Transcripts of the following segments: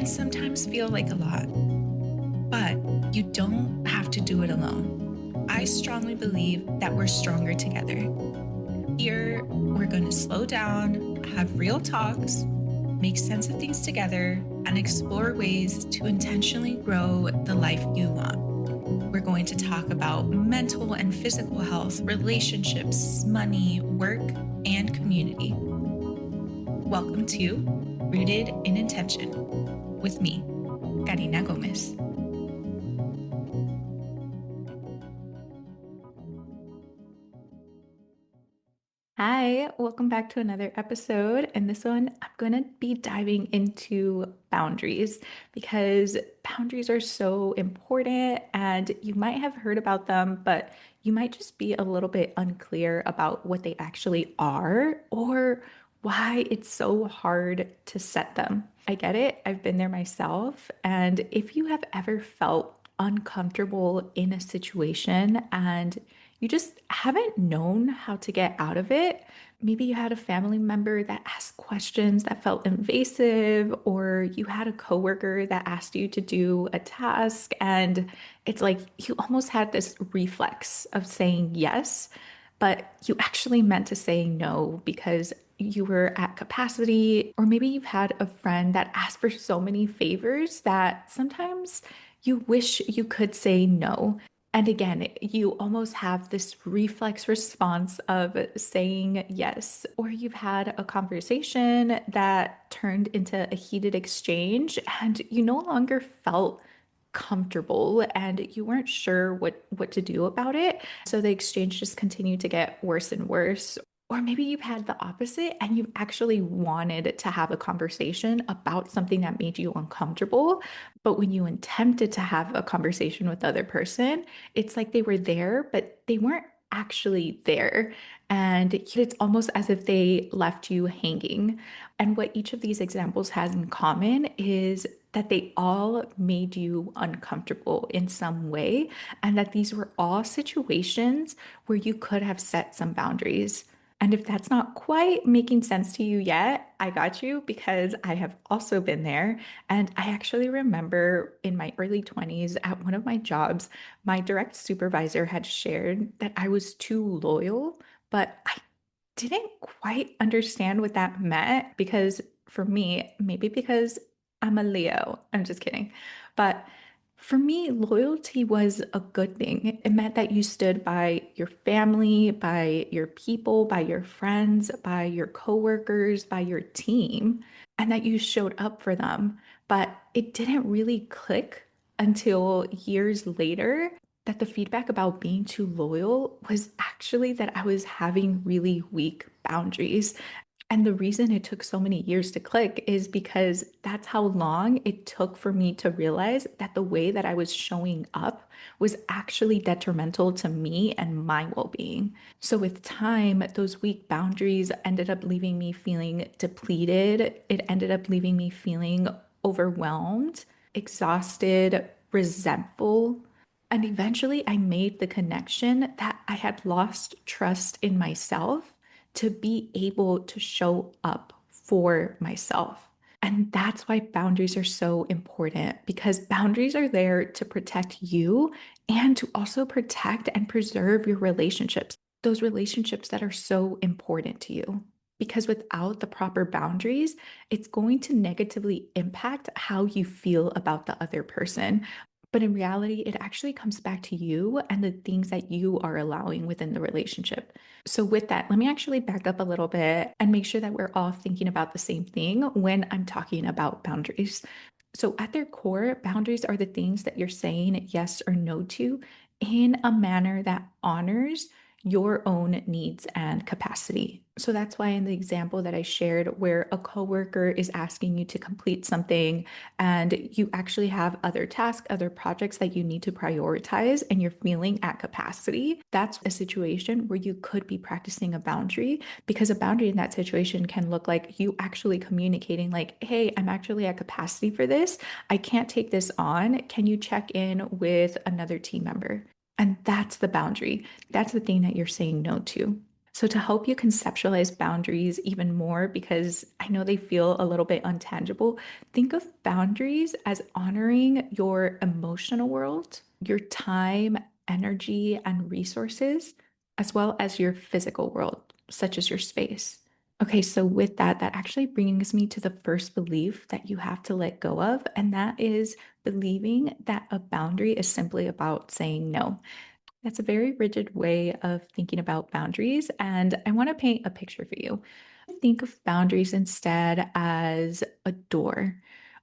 can sometimes feel like a lot, but you don't have to do it alone. I strongly believe that we're stronger together. Here, we're going to slow down, have real talks, make sense of things together, and explore ways to intentionally grow the life you want. We're going to talk about mental and physical health, relationships, money, work, and community. Welcome to Rooted in Intention with me, Karina Gomez. Hi, welcome back to another episode. And this one, I'm going to be diving into boundaries because boundaries are so important and you might have heard about them, but you might just be a little bit unclear about what they actually are or why it's so hard to set them. I get it. I've been there myself. And if you have ever felt uncomfortable in a situation and you just haven't known how to get out of it. Maybe you had a family member that asked questions that felt invasive, or you had a coworker that asked you to do a task, and it's like you almost had this reflex of saying yes, but you actually meant to say no because you were at capacity, or maybe you've had a friend that asked for so many favors that sometimes you wish you could say no. And again, you almost have this reflex response of saying yes, or you've had a conversation that turned into a heated exchange and you no longer felt comfortable and you weren't sure what to do about it. So the exchange just continued to get worse and worse. Or maybe you've had the opposite and you actually wanted to have a conversation about something that made you uncomfortable. But when you attempted to have a conversation with the other person, it's like they were there, but they weren't actually there. And it's almost as if they left you hanging. And what each of these examples has in common is that they all made you uncomfortable in some way, and that these were all situations where you could have set some boundaries. And if that's not quite making sense to you yet, I got you because I have also been there. And I actually remember in my early 20s at one of my jobs, my direct supervisor had shared that I was too loyal, but I didn't quite understand what that meant because for me, maybe because I'm a Leo, I'm just kidding. But for me, loyalty was a good thing. It meant that you stood by your family, by your people, by your friends, by your coworkers, by your team, and that you showed up for them. But it didn't really click until years later that the feedback about being too loyal was actually that I was having really weak boundaries. And the reason it took so many years to click is because that's how long it took for me to realize that the way that I was showing up was actually detrimental to me and my well being. So, with time, those weak boundaries ended up leaving me feeling depleted. It ended up leaving me feeling overwhelmed, exhausted, resentful. And eventually, I made the connection that I had lost trust in myself to be able to show up for myself. And that's why boundaries are so important because boundaries are there to protect you and to also protect and preserve your relationships, those relationships that are so important to you. Because without the proper boundaries, it's going to negatively impact how you feel about the other person. But in reality, it actually comes back to you and the things that you are allowing within the relationship. So, with that, let me actually back up a little bit and make sure that we're all thinking about the same thing when I'm talking about boundaries. So, at their core, boundaries are the things that you're saying yes or no to in a manner that honors your own needs and capacity. So that's why in the example that I shared, where a coworker is asking you to complete something and you actually have other tasks, other projects that you need to prioritize, and you're feeling at capacity, that's a situation where you could be practicing a boundary because a boundary in that situation can look like you actually communicating, like, hey, I'm actually at capacity for this. I can't take this on. Can you check in with another team member? And that's the boundary. That's the thing that you're saying no to. So, to help you conceptualize boundaries even more, because I know they feel a little bit untangible, think of boundaries as honoring your emotional world, your time, energy, and resources, as well as your physical world, such as your space. Okay, so with that, that actually brings me to the first belief that you have to let go of, and that is believing that a boundary is simply about saying no. That's a very rigid way of thinking about boundaries, and I want to paint a picture for you. Think of boundaries instead as a door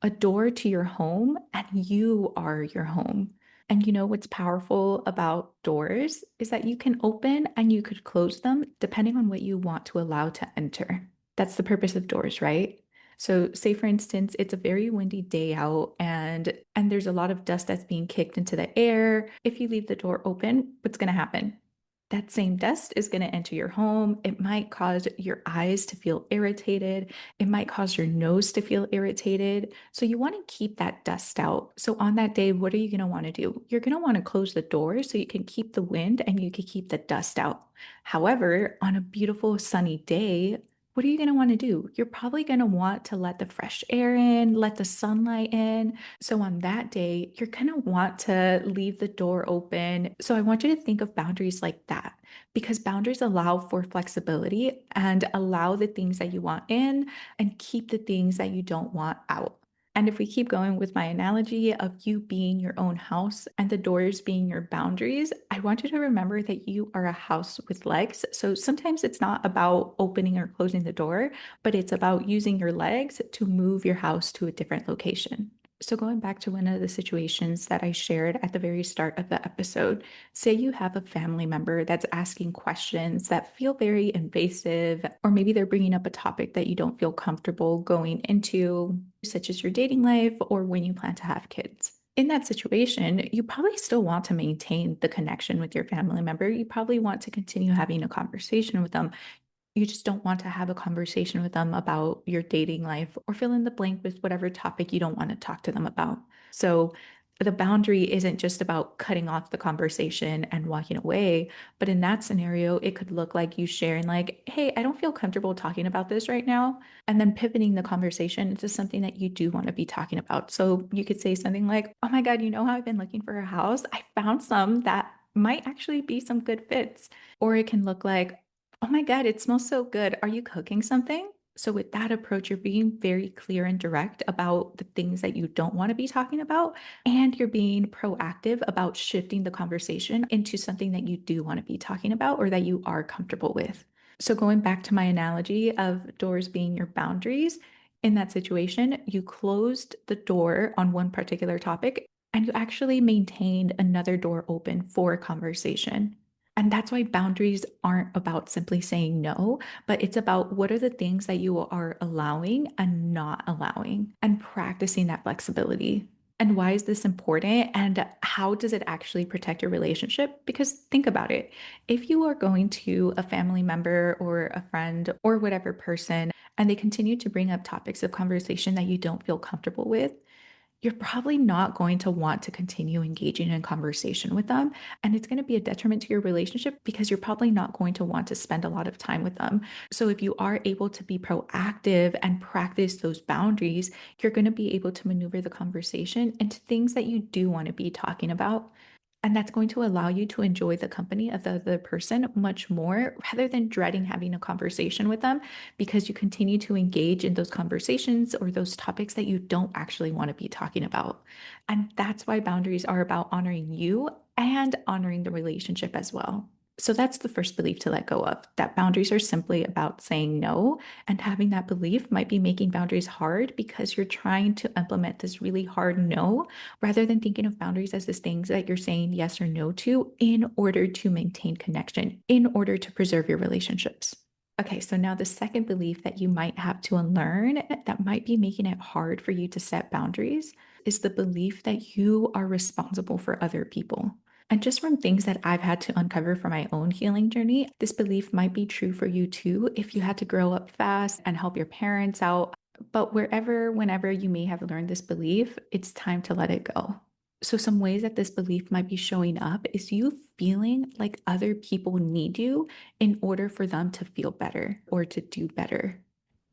to your home, and you are your home. And you know what's powerful about doors is that you can open and you could close them depending on what you want to allow to enter. That's the purpose of doors, right? So say for instance, it's a very windy day out and there's a lot of dust that's being kicked into the air. If you leave the door open, what's going to happen? That same dust is going to enter your home. It might cause your eyes to feel irritated. It might cause your nose to feel irritated. So you want to keep that dust out. So on that day, what are you going to want to do? You're going to want to close the door so you can keep the wind and you can keep the dust out. However, on a beautiful sunny day, what are you going to want to do? You're probably going to want to let the fresh air in, let the sunlight in. So on that day, you're going to want to leave the door open. So I want you to think of boundaries like that because boundaries allow for flexibility and allow the things that you want in and keep the things that you don't want out. And if we keep going with my analogy of you being your own house and the doors being your boundaries, I want you to remember that you are a house with legs. So sometimes it's not about opening or closing the door, but it's about using your legs to move your house to a different location. So, going back to one of the situations that I shared at the very start of the episode, say you have a family member that's asking questions that feel very invasive, or maybe they're bringing up a topic that you don't feel comfortable going into, such as your dating life or when you plan to have kids. In that situation, you probably still want to maintain the connection with your family member. You probably want to continue having a conversation with them. You just don't want to have a conversation with them about your dating life or fill in the blank with whatever topic you don't want to talk to them about. So the boundary isn't just about cutting off the conversation and walking away, but in that scenario, it could look like you sharing, like, hey, I don't feel comfortable talking about this right now. And then pivoting the conversation into something that you do want to be talking about. So you could say something like, oh my God, you know how I've been looking for a house? I found some that might actually be some good fits. Or it can look like, oh my God, it smells so good. Are you cooking something? So, with that approach, you're being very clear and direct about the things that you don't want to be talking about. And you're being proactive about shifting the conversation into something that you do want to be talking about or that you are comfortable with. So, going back to my analogy of doors being your boundaries, in that situation, you closed the door on one particular topic and you actually maintained another door open for a conversation. And that's why boundaries aren't about simply saying no, but it's about what are the things that you are allowing and not allowing and practicing that flexibility. And why is this important? And how does it actually protect your relationship? Because think about it. If you are going to a family member or a friend or whatever person, and they continue to bring up topics of conversation that you don't feel comfortable with, you're probably not going to want to continue engaging in conversation with them. And it's going to be a detriment to your relationship because you're probably not going to want to spend a lot of time with them. So, if you are able to be proactive and practice those boundaries, you're going to be able to maneuver the conversation into things that you do want to be talking about. And that's going to allow you to enjoy the company of the other person much more rather than dreading having a conversation with them because you continue to engage in those conversations or those topics that you don't actually want to be talking about. And that's why boundaries are about honoring you and honoring the relationship as well. So that's the first belief to let go of, that boundaries are simply about saying no. And having that belief might be making boundaries hard because you're trying to implement this really hard no rather than thinking of boundaries as these things that you're saying yes or no to in order to maintain connection, in order to preserve your relationships. Okay, so now the second belief that you might have to unlearn that might be making it hard for you to set boundaries is the belief that you are responsible for other people. And just from things that I've had to uncover for my own healing journey, this belief might be true for you too if you had to grow up fast and help your parents out. But wherever, whenever you may have learned this belief, it's time to let it go. So, some ways that this belief might be showing up is you feeling like other people need you in order for them to feel better or to do better.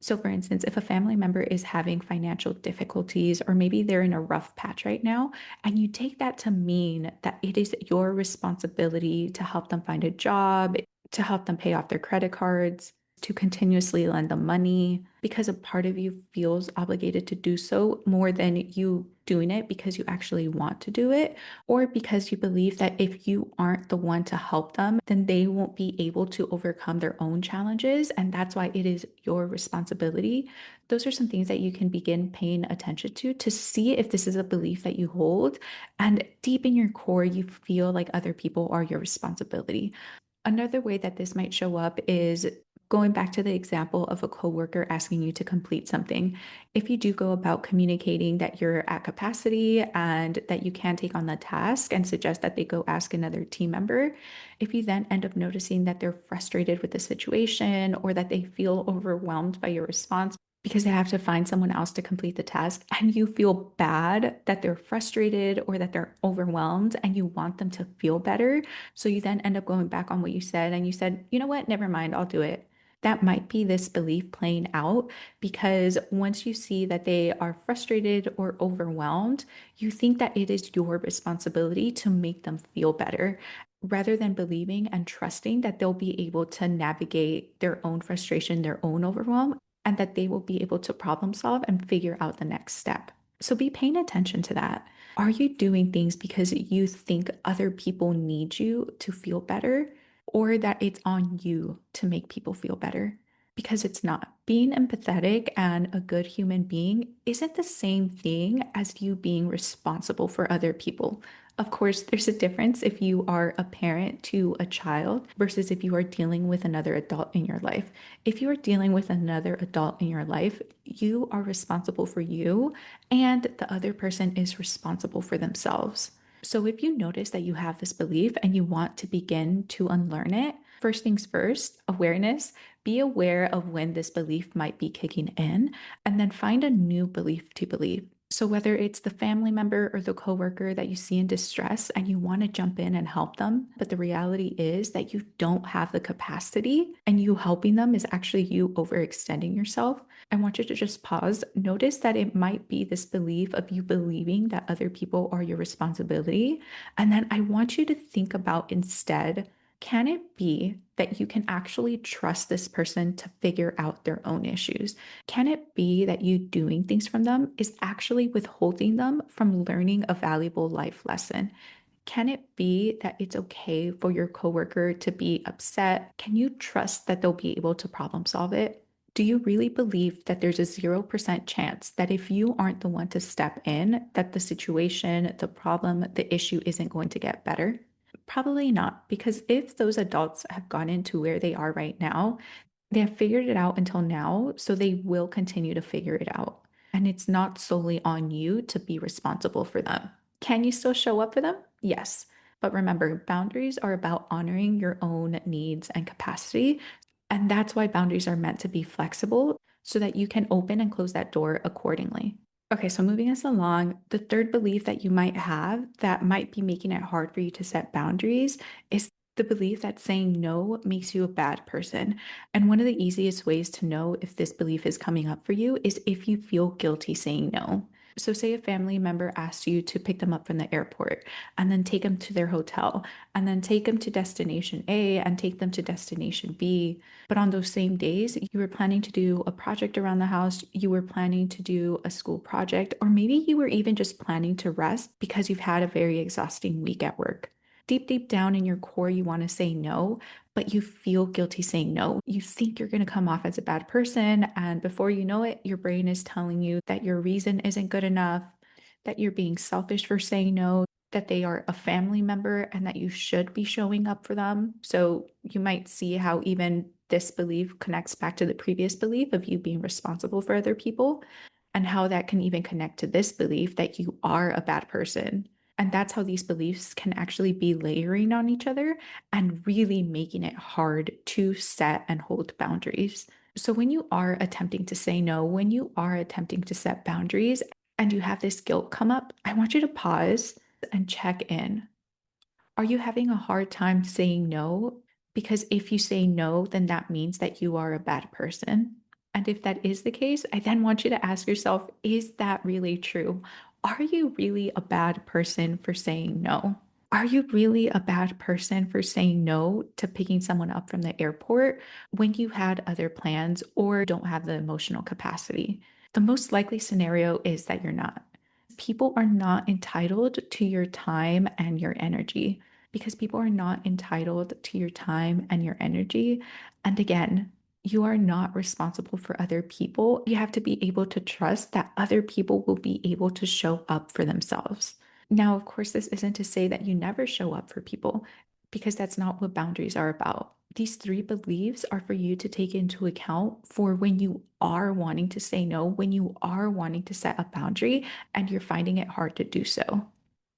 So, for instance, if a family member is having financial difficulties, or maybe they're in a rough patch right now, and you take that to mean that it is your responsibility to help them find a job, to help them pay off their credit cards, to continuously lend them money, because a part of you feels obligated to do so more than you doing it because you actually want to do it, or because you believe that if you aren't the one to help them, then they won't be able to overcome their own challenges. And that's why it is your responsibility. Those are some things that you can begin paying attention to see if this is a belief that you hold. And deep in your core, you feel like other people are your responsibility. Another way that this might show up is going back to the example of a coworker asking you to complete something. If you do go about communicating that you're at capacity and that you can take on the task and suggest that they go ask another team member, if you then end up noticing that they're frustrated with the situation or that they feel overwhelmed by your response, because they have to find someone else to complete the task, and you feel bad that they're frustrated or that they're overwhelmed and you want them to feel better, so you then end up going back on what you said and you said, you know what, never mind, I'll do it. That might be this belief playing out because once you see that they are frustrated or overwhelmed, you think that it is your responsibility to make them feel better rather than believing and trusting that they'll be able to navigate their own frustration, their own overwhelm, and that they will be able to problem solve and figure out the next step. So be paying attention to that. Are you doing things because you think other people need you to feel better, or that it's on you to make people feel better? Because it's not. Being empathetic and a good human being isn't the same thing as you being responsible for other people. Of course, there's a difference if you are a parent to a child versus if you are dealing with another adult in your life. If you are dealing with another adult in your life, you are responsible for you, and the other person is responsible for themselves. So if you notice that you have this belief and you want to begin to unlearn it, first things first, awareness. Be aware of when this belief might be kicking in, and then find a new belief to believe. So whether it's the family member or the coworker that you see in distress and you want to jump in and help them, but the reality is that you don't have the capacity and you helping them is actually you overextending yourself. I want you to just pause. Notice that it might be this belief of you believing that other people are your responsibility. And then I want you to think about instead, can it be that you can actually trust this person to figure out their own issues? Can it be that you doing things from them is actually withholding them from learning a valuable life lesson? Can it be that it's okay for your coworker to be upset? Can you trust that they'll be able to problem solve it? Do you really believe that there's a 0% chance that if you aren't the one to step in, that the situation, the problem, the issue isn't going to get better? Probably not, because if those adults have gotten to where they are right now, they have figured it out until now, so they will continue to figure it out. And it's not solely on you to be responsible for them. Can you still show up for them? Yes. But remember, boundaries are about honoring your own needs and capacity. And that's why boundaries are meant to be flexible so that you can open and close that door accordingly. Okay, so moving us along, the third belief that you might have that might be making it hard for you to set boundaries is the belief that saying no makes you a bad person. And one of the easiest ways to know if this belief is coming up for you is if you feel guilty saying no. So, say a family member asks you to pick them up from the airport and then take them to their hotel and then take them to destination A and take them to destination B. But on those same days, you were planning to do a project around the house, you were planning to do a school project, or maybe you were even just planning to rest because you've had a very exhausting week at work. Deep, deep down in your core, you want to say no, but you feel guilty saying no. You think you're going to come off as a bad person. And before you know it, your brain is telling you that your reason isn't good enough, that you're being selfish for saying no, that they are a family member and that you should be showing up for them. So you might see how even this belief connects back to the previous belief of you being responsible for other people, and how that can even connect to this belief that you are a bad person. And that's how these beliefs can actually be layering on each other and really making it hard to set and hold boundaries. So, when you are attempting to say no, when you are attempting to set boundaries and you have this guilt come up, I want you to pause. and check in. Are you having a hard time saying no? Because if you say no, then that means that you are a bad person. And if that is the case, I then want you to ask yourself, is that really true? Are you really a bad person for saying no? Are you really a bad person for saying no to picking someone up from the airport when you had other plans or don't have the emotional capacity? The most likely scenario is that you're not. People are not entitled to your time and your energy because people are not entitled to your time and your energy. And again, you are not responsible for other people. You have to be able to trust that other people will be able to show up for themselves. Now, of course, this isn't to say that you never show up for people because that's not what boundaries are about. These three beliefs are for you to take into account for when you are wanting to say no, when you are wanting to set a boundary and you're finding it hard to do so.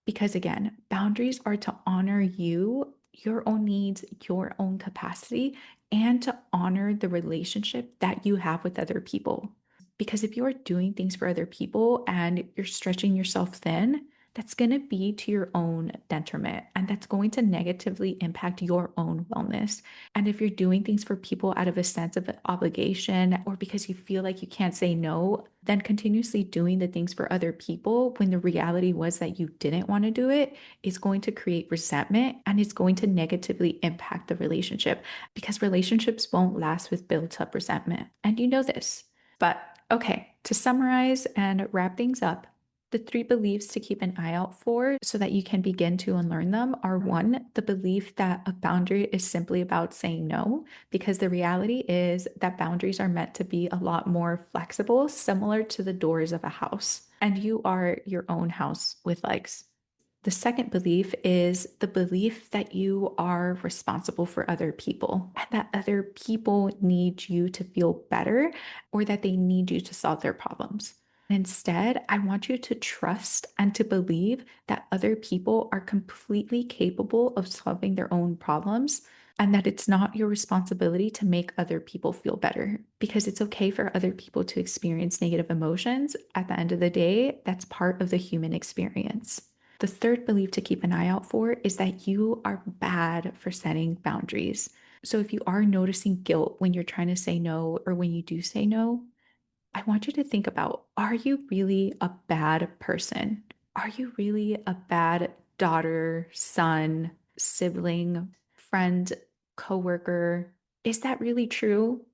Because again, boundaries are to honor you, your own needs, your own capacity, and to honor the relationship that you have with other people. Because if you are doing things for other people and you're stretching yourself thin, that's going to be to your own detriment and that's going to negatively impact your own wellness. And if you're doing things for people out of a sense of obligation or because you feel like you can't say no, then continuously doing the things for other people when the reality was that you didn't want to do it is going to create resentment and it's going to negatively impact the relationship because relationships won't last with built up resentment. And you know this. But okay, to summarize and wrap things up, the three beliefs to keep an eye out for so that you can begin to unlearn them are one, the belief that a boundary is simply about saying no, because the reality is that boundaries are meant to be a lot more flexible, similar to the doors of a house, and you are your own house with legs. The second belief is the belief that you are responsible for other people and that other people need you to feel better or that they need you to solve their problems. Instead, I want you to trust and to believe that other people are completely capable of solving their own problems and that it's not your responsibility to make other people feel better because it's okay for other people to experience negative emotions. At the end of the day, that's part of the human experience. The third belief to keep an eye out for is that you are bad for setting boundaries. So if you are noticing guilt when you're trying to say no or when you do say no, I want you to think about, are you really a bad person? Are you really a bad daughter, son, sibling, friend, coworker? Is that really true?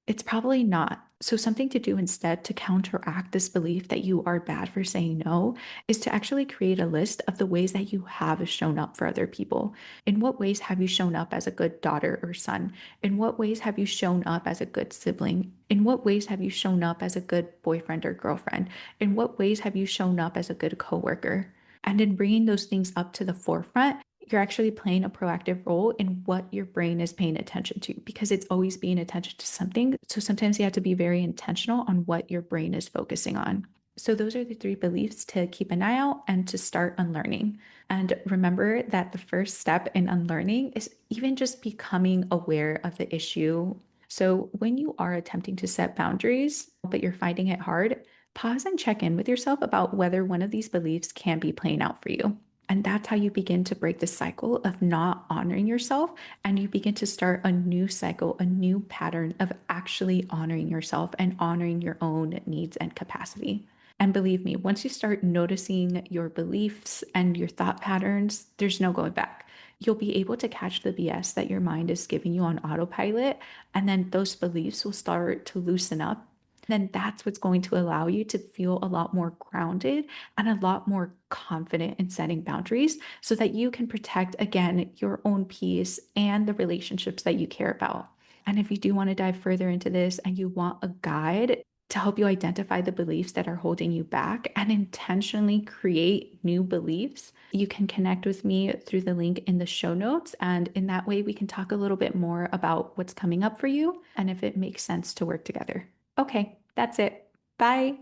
It's probably not. So, something to do instead to counteract this belief that you are bad for saying no is to actually create a list of the ways that you have shown up for other people. In what ways have you shown up as a good daughter or son? In what ways have you shown up as a good sibling? In what ways have you shown up as a good boyfriend or girlfriend? In what ways have you shown up as a good coworker? And in bringing those things up to the forefront, you're actually playing a proactive role in what your brain is paying attention to because it's always paying attention to something. So sometimes you have to be very intentional on what your brain is focusing on. So those are the three beliefs to keep an eye out and to start unlearning. And remember that the first step in unlearning is even just becoming aware of the issue. So when you are attempting to set boundaries, but you're finding it hard, pause and check in with yourself about whether one of these beliefs can be playing out for you. And that's how you begin to break the cycle of not honoring yourself. And you begin to start a new cycle, a new pattern of actually honoring yourself and honoring your own needs and capacity. And believe me, once you start noticing your beliefs and your thought patterns, there's no going back. You'll be able to catch the BS that your mind is giving you on autopilot. And then those beliefs will start to loosen up. Then that's what's going to allow you to feel a lot more grounded and a lot more confident in setting boundaries so that you can protect, again, your own peace and the relationships that you care about. And if you do want to dive further into this and you want a guide to help you identify the beliefs that are holding you back and intentionally create new beliefs, you can connect with me through the link in the show notes. And in that way, we can talk a little bit more about what's coming up for you and if it makes sense to work together. Okay, that's it. Bye.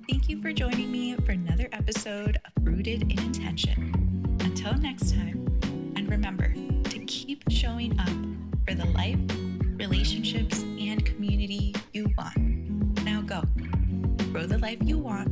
Thank you for joining me for another episode of Rooted in Intention. Until next time, and remember to keep showing up for the life, relationships, and community you want. Now go, grow the life you want